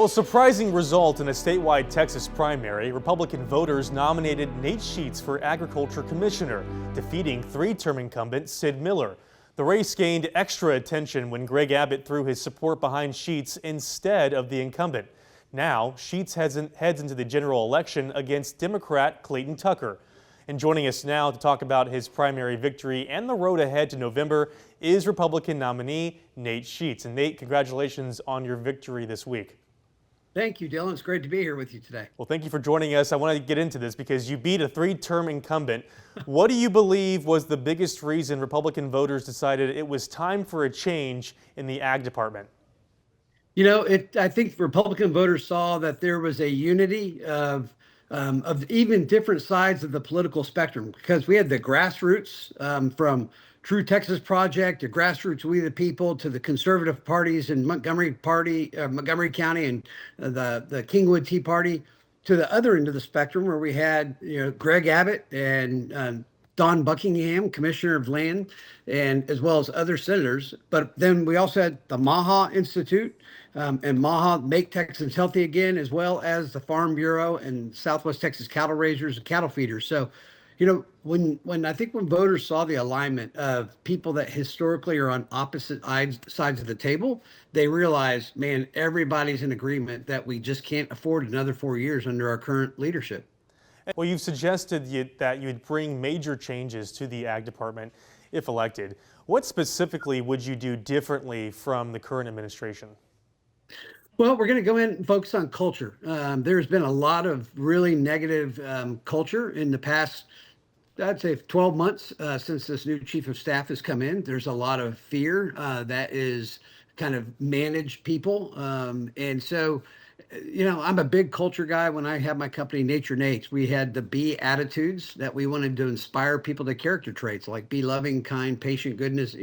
Well, a surprising result in a statewide Texas primary. Republican voters nominated Nate Sheets for Agriculture Commissioner, defeating three-term incumbent Sid Miller. The race gained extra attention when Greg Abbott threw his support behind Sheets instead of the incumbent. Now, Sheets heads into the general election against Democrat Clayton Tucker. And joining us now to talk about his primary victory and the road ahead to November is Republican nominee Nate Sheets. And Nate, congratulations on your victory this week. Thank you, Dylan. It's great to be here with you today. Well, thank you for joining us. I want to get into this because you beat a three-term incumbent. What do you believe was the biggest reason Republican voters decided it was time for a change in the ag department? You know, I think Republican voters saw that there was a unity of even different sides of the political spectrum, because we had the grassroots from True Texas Project to Grassroots We the People to the conservative parties in Montgomery County and the Kingwood Tea Party, to the other end of the spectrum where we had Greg Abbott and Don Buckingham, Commissioner of Land, and as well as other senators. But then we also had the Maha Institute and Maha Make Texans Healthy Again, as well as the Farm Bureau and Southwest Texas Cattle Raisers and Cattle Feeders. So, when voters saw the alignment of people that historically are on opposite sides of the table, they realized, man, everybody's in agreement that we just can't afford another 4 years under our current leadership. Well, you've suggested that you'd bring major changes to the ag department if elected. What specifically would you do differently from the current administration? Well, we're going to go in and focus on culture. There's been a lot of really negative culture in the past, I'd say 12 months since this new chief of staff has come in. There's a lot of fear that is kind of managed people. And so, I'm a big culture guy. When I had my company, Nature Nates, we had the be attitudes that we wanted to inspire people to character traits like be loving, kind, patient, goodness,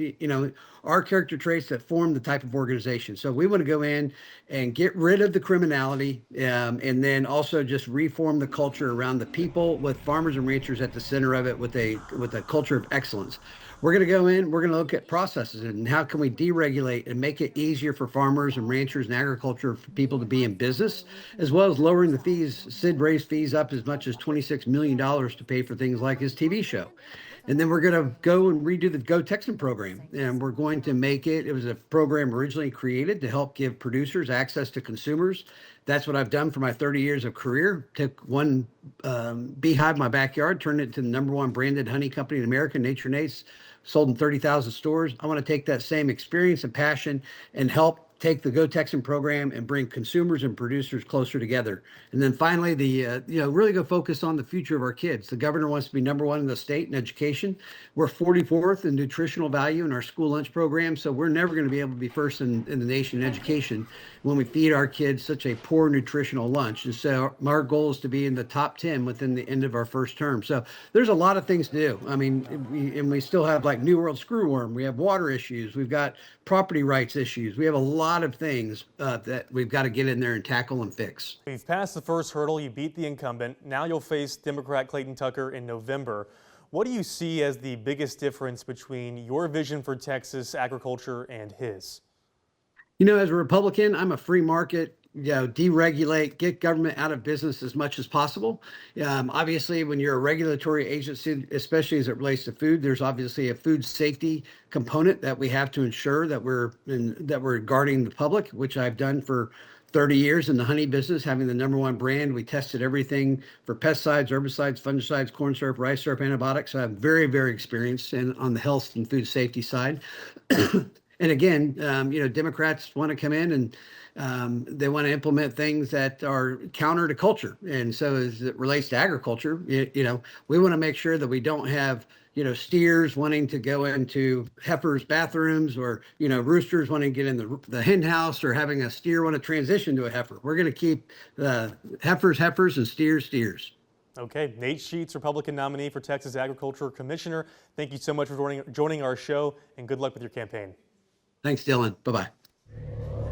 our character traits that form the type of organization. So we want to go in and get rid of the criminality and then also just reform the culture around the people with farmers and ranchers at the center of it with a culture of excellence. We're going to go in, we're going to look at processes and how can we deregulate and make it easier for farmers and ranchers and agriculture for people to be in business, as well as lowering the fees. Sid raised fees up as much as $26 million to pay for things like his TV show. And then we're going to go and redo the Go Texan program. And we're going to make it was a program originally created to help give producers access to consumers. That's what I've done for my 30 years of career. Took one beehive in my backyard, turned it to the #1 branded honey company in America, Nature Nates, sold in 30,000 stores. I want to take that same experience and passion and help take the Go Texan program and bring consumers and producers closer together. And then finally, really go focus on the future of our kids. The governor wants to be #1 in the state in education. We're 44th in nutritional value in our school lunch program, so we're never going to be able to be first in the nation in education when we feed our kids such a poor nutritional lunch. And so our goal is to be in the top 10 within the end of our first term. So there's a lot of things to do. I mean, we still have like New World screwworm. We have water issues. We've got property rights issues. We have a lot of things that we've got to get in there and tackle and fix. You've passed the first hurdle. You beat the incumbent. Now you'll face Democrat Clayton Tucker in November. What do you see as the biggest difference between your vision for Texas agriculture and his? As a Republican, I'm a free market, deregulate, get government out of business as much as possible. Obviously, when you're a regulatory agency, especially as it relates to food, there's obviously a food safety component that we have to ensure that we're guarding the public, which I've done for 30 years in the honey business, having the #1 brand. We tested everything for pesticides, herbicides, fungicides, corn syrup, rice syrup, antibiotics. So I'm very, very experienced on the health and food safety side. And again, Democrats want to come in and they want to implement things that are counter to culture. And so as it relates to agriculture, we want to make sure that we don't have, steers wanting to go into heifers' bathrooms or, roosters wanting to get in the hen house or having a steer want to transition to a heifer. We're going to keep heifers and steers. Okay, Nate Sheets, Republican nominee for Texas Agriculture Commissioner. Thank you so much for joining our show, and good luck with your campaign. Thanks, Dylan. Bye-bye.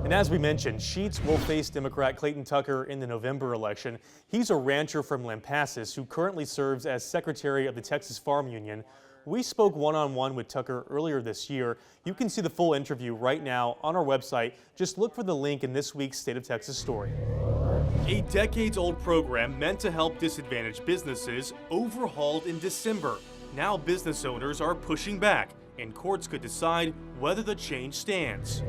And as we mentioned, Sheets will face Democrat Clayton Tucker in the November election. He's a rancher from Lampasas who currently serves as secretary of the Texas Farm Union. We spoke one-on-one with Tucker earlier this year. You can see the full interview right now on our website. Just look for the link in this week's State of Texas story. A decades-old program meant to help disadvantaged businesses overhauled in December. Now business owners are pushing back, and courts could decide whether the change stands.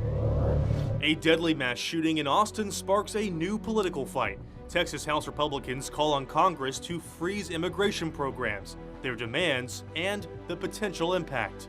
A deadly mass shooting in Austin sparks a new political fight. Texas House Republicans call on Congress to freeze immigration programs, their demands, and the potential impact.